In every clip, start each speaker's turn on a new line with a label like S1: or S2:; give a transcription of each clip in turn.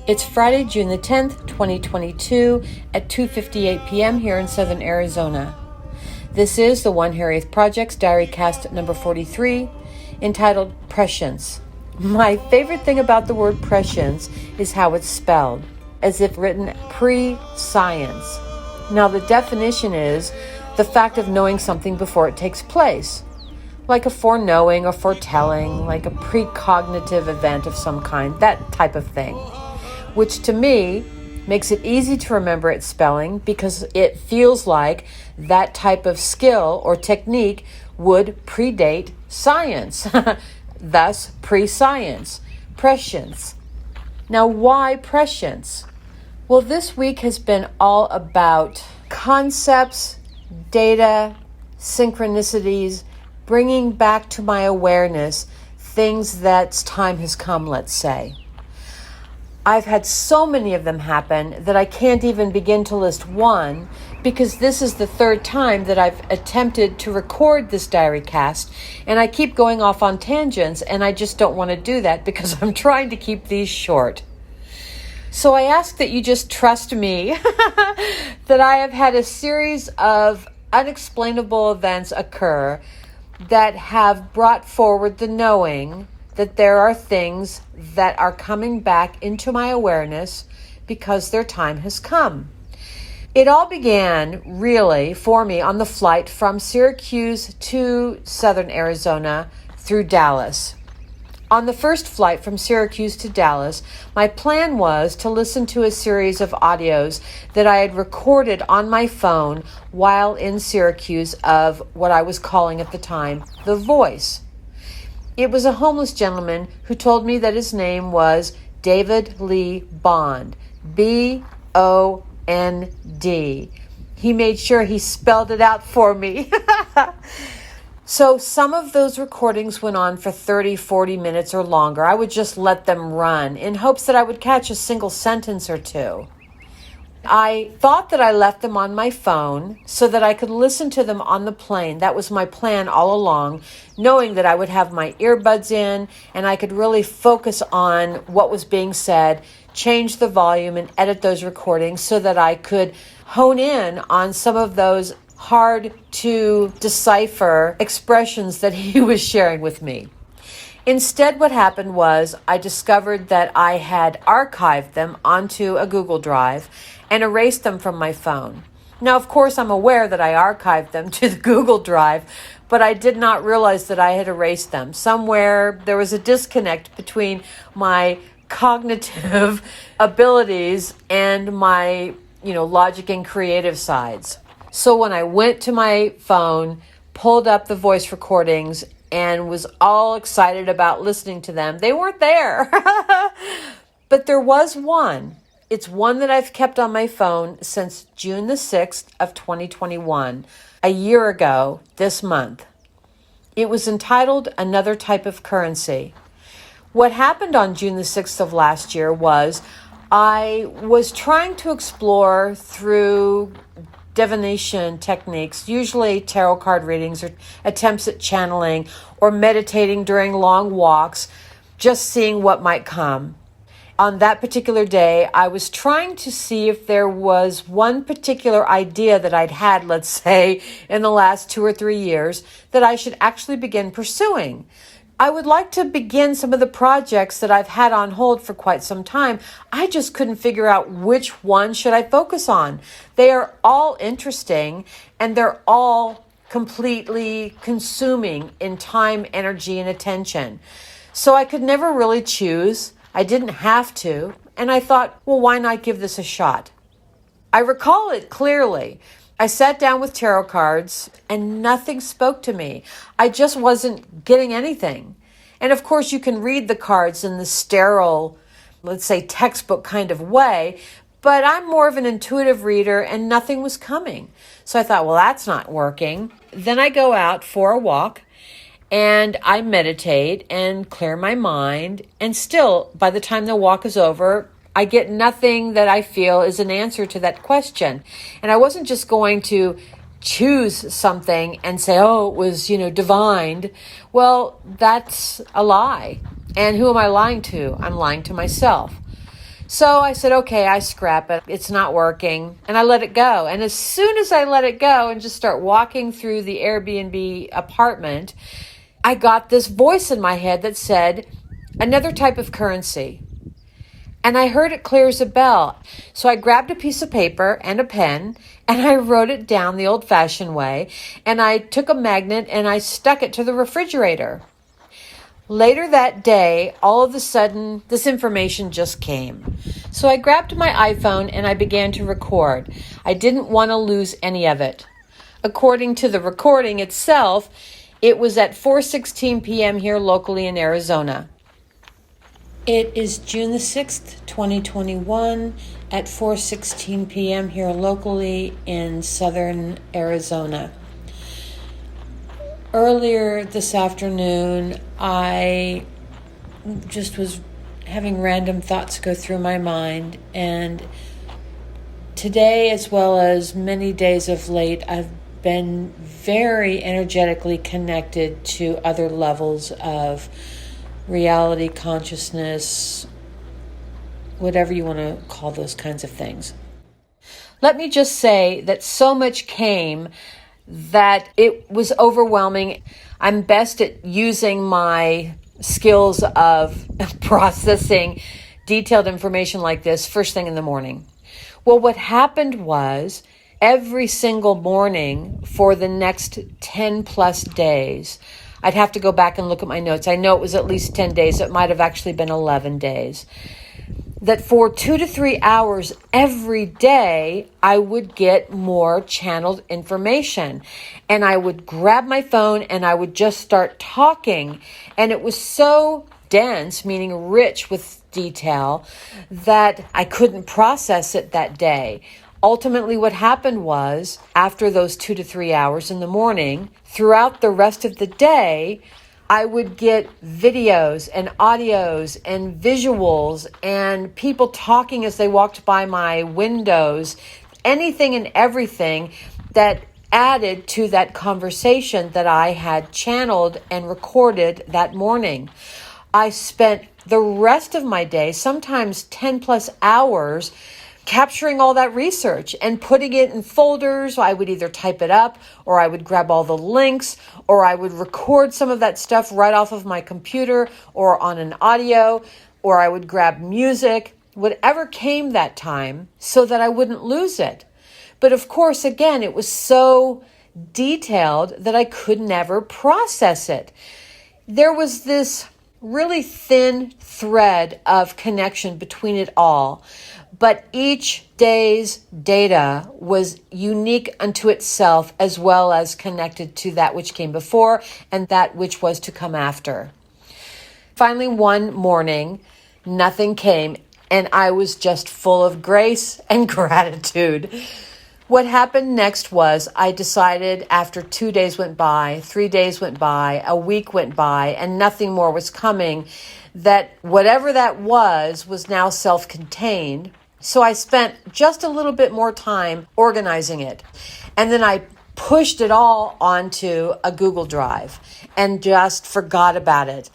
S1: It's Friday, June the 10th, 2022 at 2:58 p.m. here in southern Arizona. This is the DiaryCast's DiaryCast number 43, entitled Prescience. My favorite thing about the word prescience is how it's spelled, as if written pre-science. Now, the definition is the fact of knowing something before it takes place, like a foreknowing or foretelling, like a precognitive event of some kind, that type of thing, which to me makes it easy to remember its spelling because it feels like that type of skill or technique would predate science, thus pre-science, prescience. Now, why prescience? Well, this week has been all about concepts, data, synchronicities, bringing back to my awareness things that's time has come, let's say. I've had so many of them happen that I can't even begin to list one because this is the third time that I've attempted to record this DiaryCast, and I keep going off on tangents, and I just don't want to do that because I'm trying to keep these short. So I ask that you just trust me that I have had a series of unexplainable events occur that have brought forward the knowing that there are things that are coming back into my awareness because their time has come. It all began really for me on the flight from Syracuse to southern Arizona through Dallas. On the first flight from Syracuse to Dallas, my plan was to listen to a series of audios that I had recorded on my phone while in Syracuse of what I was calling at the time the voice. It was a homeless gentleman who told me that his name was David Lee Bond, B-O-N-D. He made sure he spelled it out for me. So some of those recordings went on for 30, 40 minutes or longer. I would just let them run in hopes that I would catch a single sentence or two. I thought that I left them on my phone so that I could listen to them on the plane. That was my plan all along, knowing that I would have my earbuds in and I could really focus on what was being said, change the volume and edit those recordings so that I could hone in on some of those hard to decipher expressions that he was sharing with me. Instead, what happened was I discovered that I had archived them onto a Google Drive and erased them from my phone. Now, of course, I'm aware that I archived them to the Google Drive, but I did not realize that I had erased them. Somewhere there was a disconnect between my cognitive abilities and my, logic and creative sides. So when I went to my phone, pulled up the voice recordings, and was all excited about listening to them, they weren't there. But there was one. It's one that I've kept on my phone since June the 6th of 2021, a year ago this month. It was entitled Another Type of Currency. What happened on June the 6th of last year was I was trying to explore through divination techniques, usually tarot card readings or attempts at channeling or meditating during long walks, just seeing what might come. On that particular day, I was trying to see if there was one particular idea that I'd had, let's say, in the last 2 or 3 years that I should actually begin pursuing. I would like to begin some of the projects that I've had on hold for quite some time. I just couldn't figure out which one should I focus on. They are all interesting and they're all completely consuming in time, energy, and attention. So I could never really choose. I didn't have to. And I thought, well, why not give this a shot? I recall it clearly. I sat down with tarot cards and nothing spoke to me. I just wasn't getting anything. And of course, you can read the cards in the sterile, let's say, textbook kind of way, but I'm more of an intuitive reader and nothing was coming. So I thought, well, that's not working. Then I go out for a walk and I meditate and clear my mind. And still, by the time the walk is over, I get nothing that I feel is an answer to that question. And I wasn't just going to choose something and say, oh, it was, divined. Well, that's a lie. And who am I lying to? I'm lying to myself. So I said, okay, I scrap it. It's not working. And I let it go. And as soon as I let it go and just start walking through the Airbnb apartment, I got this voice in my head that said, another type of currency. And I heard it clear as a bell. So I grabbed a piece of paper and a pen and I wrote it down the old-fashioned way. And I took a magnet and I stuck it to the refrigerator. Later that day, all of a sudden, this information just came. So I grabbed my iPhone and I began to record. I didn't want to lose any of it. According to the recording itself, it was at 4:16 p.m. here locally in Arizona. It is June the 6th, 2021 at 4:16 p.m. here locally in southern Arizona. Earlier this afternoon, I just was having random thoughts go through my mind, and today, as well as many days of late, I've been very energetically connected to other levels of reality, consciousness, whatever you want to call those kinds of things. Let me just say that so much came that it was overwhelming. I'm best at using my skills of processing detailed information like this first thing in the morning. Well, what happened was every single morning for the next 10 plus days, I'd have to go back and look at my notes. I know it was at least 10 days. It might have actually been 11 days. That for 2 to 3 hours every day, I would get more channeled information. And I would grab my phone and I would just start talking. And it was so dense, meaning rich with detail, that I couldn't process it that day. Ultimately, what happened was, after those 2 to 3 hours in the morning, throughout the rest of the day, I would get videos and audios and visuals and people talking as they walked by my windows, anything and everything that added to that conversation that I had channeled and recorded that morning. I spent the rest of my day, sometimes 10 plus hours, capturing all that research and putting it in folders. I would either type it up or I would grab all the links or I would record some of that stuff right off of my computer or on an audio, or I would grab music, whatever came that time, so that I wouldn't lose it. But of course, again, it was so detailed that I could never process it. There was this really thin thread of connection between it all. But each day's data was unique unto itself, as well as connected to that which came before and that which was to come after. Finally, one morning, nothing came, and I was just full of grace and gratitude. What happened next was I decided after 2 days went by, 3 days went by, a week went by, and nothing more was coming, that whatever that was now self-contained. So I spent just a little bit more time organizing it. And then I pushed it all onto a Google Drive and just forgot about it.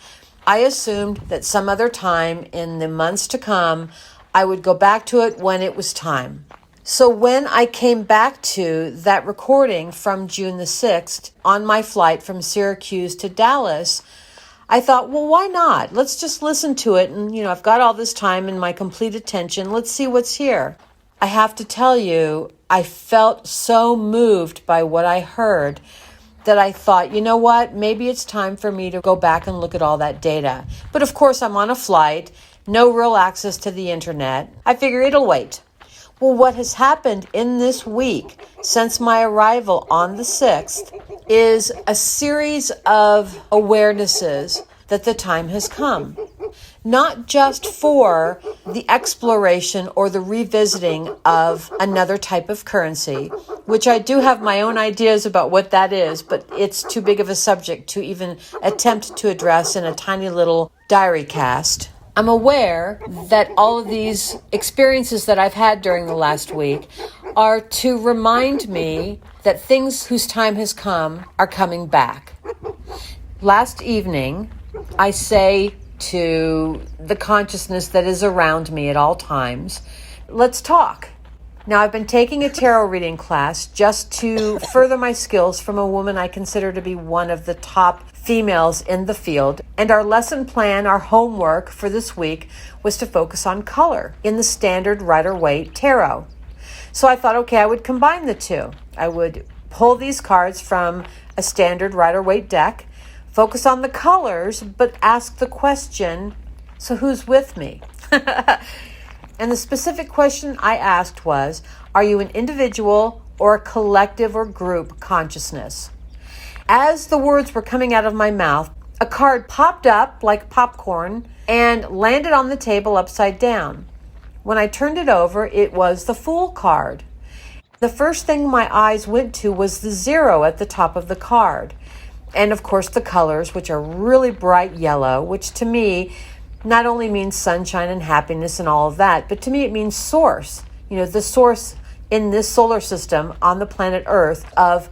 S1: I assumed that some other time in the months to come, I would go back to it when it was time. So when I came back to that recording from June the 6th on my flight from Syracuse to Dallas, I thought, well, why not? Let's just listen to it. And, I've got all this time and my complete attention. Let's see what's here. I have to tell you, I felt so moved by what I heard that I thought, you know what? Maybe it's time for me to go back and look at all that data. But of course, I'm on a flight, no real access to the internet. I figure it'll wait. Well, what has happened in this week since my arrival on the 6th is a series of awarenesses that the time has come. Not just for the exploration or the revisiting of another type of currency, which I do have my own ideas about what that is, but it's too big of a subject to even attempt to address in a tiny little DiaryCast. I'm aware that all of these experiences that I've had during the last week are to remind me that things whose time has come are coming back. Last evening, I say to the consciousness that is around me at all times. Let's talk. Now, I've been taking a tarot reading class just to further my skills from a woman I consider to be one of the top females in the field. And our lesson plan, our homework for this week, was to focus on color in the standard Rider-Waite tarot. So I thought, okay, I would combine the two. I would pull these cards from a standard Rider-Waite deck, focus on the colors, but ask the question, so who's with me? And the specific question I asked was, are you an individual or a collective or group consciousness? As the words were coming out of my mouth, a card popped up like popcorn and landed on the table upside down. When I turned it over, it was the Fool card. The first thing my eyes went to was the 0 at the top of the card. And of course the colors, which are really bright yellow, which to me not only means sunshine and happiness and all of that, but to me it means source. You know, the source in this solar system on the planet Earth of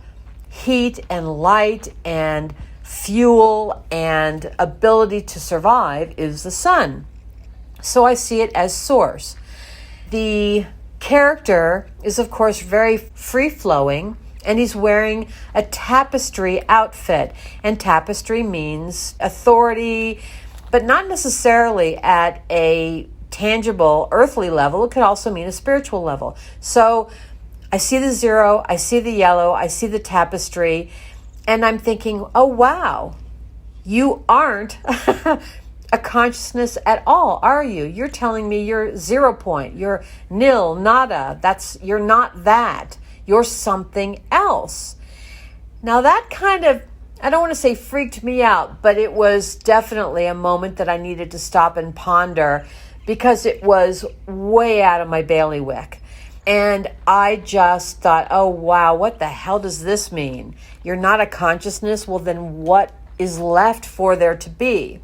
S1: heat and light and fuel and ability to survive is the sun. So I see it as source. The character is, of course, very free-flowing, and he's wearing a tapestry outfit. And tapestry means authority, but not necessarily at a tangible earthly level. It could also mean a spiritual level. So I see the 0, I see the yellow, I see the tapestry, and I'm thinking, oh, wow, you aren't a consciousness at all, are you? You're telling me you're 0 point, you're nil, nada, you're not that, you're something else. Now that kind of, I don't want to say freaked me out, but it was definitely a moment that I needed to stop and ponder because it was way out of my bailiwick. And I just thought, oh, wow, what the hell does this mean? You're not a consciousness? Well, then what is left for there to be?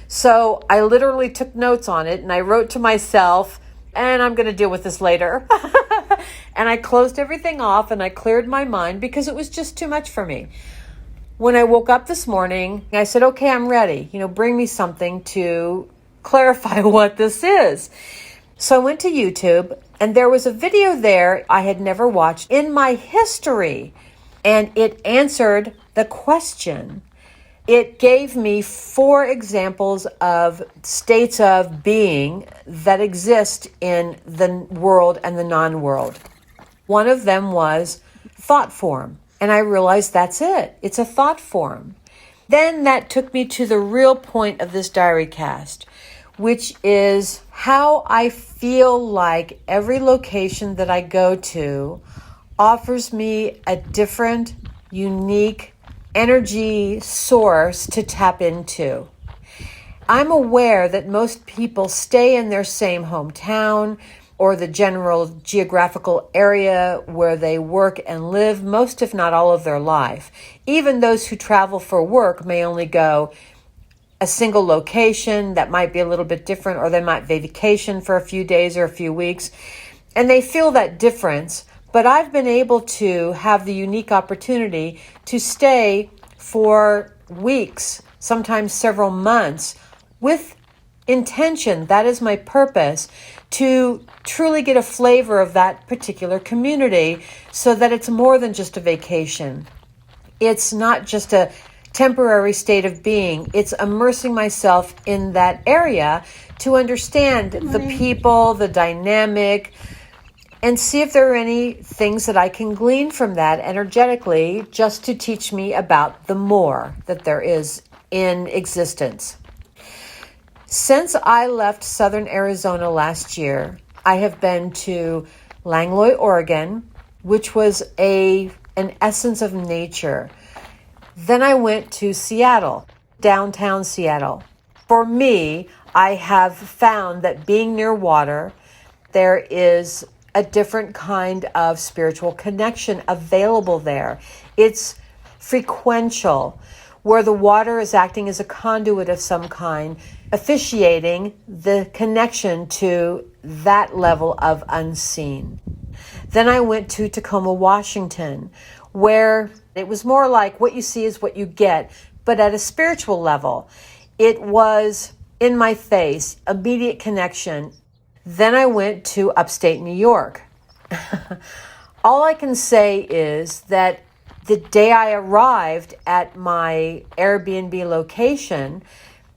S1: So I literally took notes on it and I wrote to myself, and I'm going to deal with this later. And I closed everything off and I cleared my mind because it was just too much for me. When I woke up this morning, I said, okay, I'm ready. Bring me something to clarify what this is. So I went to YouTube and there was a video there I had never watched in my history. And it answered the question. It gave me 4 examples of states of being that exist in the world and the non-world. One of them was thought form. And I realized that's it. It's a thought form. Then that took me to the real point of this DiaryCast, which is how I feel like every location that I go to offers me a different, unique energy source to tap into. I'm aware that most people stay in their same hometown or the general geographical area where they work and live most, if not all, of their life. Even those who travel for work may only go a single location that might be a little bit different, or they might vacation for a few days or a few weeks, and they feel that difference. But I've been able to have the unique opportunity to stay for weeks, sometimes several months, with intention, that is my purpose, to truly get a flavor of that particular community so that it's more than just a vacation. It's not just a temporary state of being. It's immersing myself in that area to understand the people, the dynamic, and see if there are any things that I can glean from that energetically just to teach me about the more that there is in existence. Since I left Southern Arizona last year, I have been to Langlois, Oregon, which was an essence of nature. Then I went to Seattle, downtown Seattle. For me, I have found that being near water, there is a different kind of spiritual connection available there. It's frequential, where the water is acting as a conduit of some kind, officiating the connection to that level of unseen. Then I went to Tacoma, Washington, where it was more like what you see is what you get, but at a spiritual level. It was in my face, immediate connection. Then I went to upstate New York. All I can say is that the day I arrived at my Airbnb location,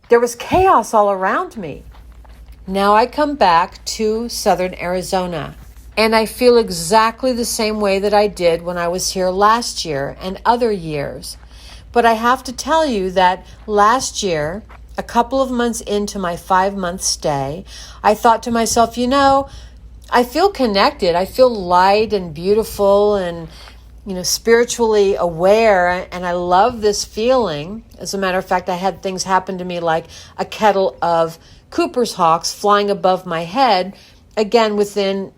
S1: there was chaos all around me. Now I come back to Southern Arizona, and I feel exactly the same way that I did when I was here last year and other years. But I have to tell you that last year, a couple of months into my 5-month stay, I thought to myself, I feel connected. I feel light and beautiful and, spiritually aware. And I love this feeling. As a matter of fact, I had things happen to me like a kettle of Cooper's hawks flying above my head, again,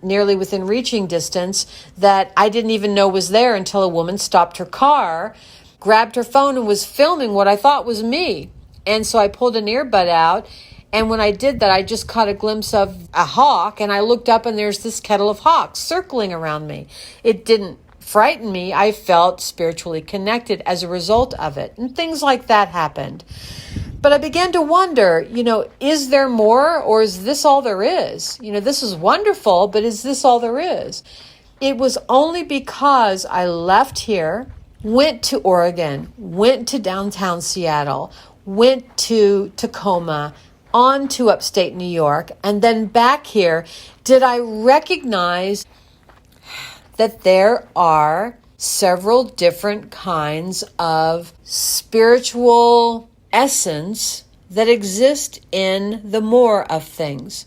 S1: nearly within reaching distance, that I didn't even know was there until a woman stopped her car, grabbed her phone, and was filming what I thought was me. And so I pulled an earbud out, and when I did that, I just caught a glimpse of a hawk, and I looked up, and there's this kettle of hawks circling around me. It didn't frighten me. I felt spiritually connected as a result of it, and things like that happened. But I began to wonder, is there more, or is this all there is? This is wonderful, but is this all there is? It was only because I left here, went to Oregon, went to downtown Seattle, went to Tacoma, on to upstate New York, and then back here, did I recognize that there are several different kinds of spiritual essence that exist in the more of things.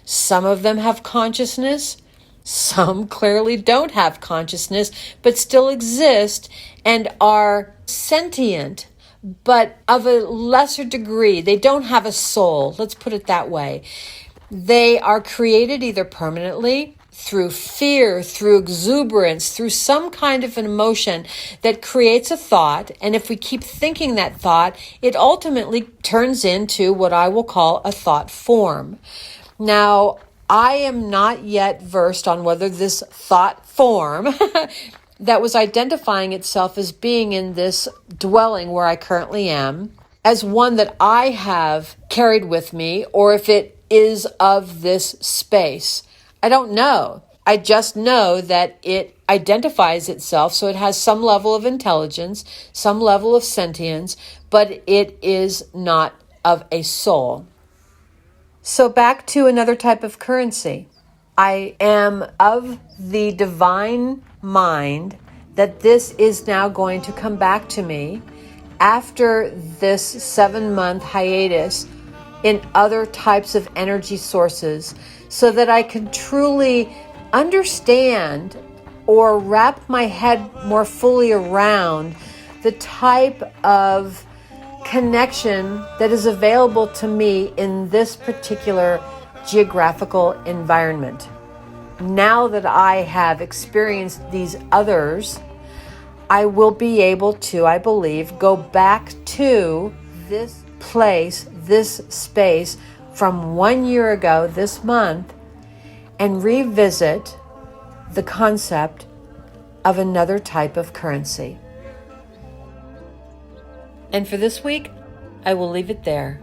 S1: Some of them have consciousness, some clearly don't have consciousness, but still exist and are sentient, but of a lesser degree. They don't have a soul, let's put it that way. They are created either permanently, through fear, through exuberance, through some kind of an emotion that creates a thought. And if we keep thinking that thought, it ultimately turns into what I will call a thought form. Now, I am not yet versed on whether this thought form that was identifying itself as being in this dwelling where I currently am, as one that I have carried with me, or if it is of this space. I don't know. I just know that it identifies itself, so it has some level of intelligence, some level of sentience, but it is not of a soul. So back to another type of currency. I am of the divine mind that this is now going to come back to me after this 7-month hiatus in other types of energy sources, so that I can truly understand or wrap my head more fully around the type of connection that is available to me in this particular geographical environment. Now that I have experienced these others, I will be able to, I believe, go back to this place, this space from 1 year ago this month and revisit the concept of another type of currency. And for this week, I will leave it there.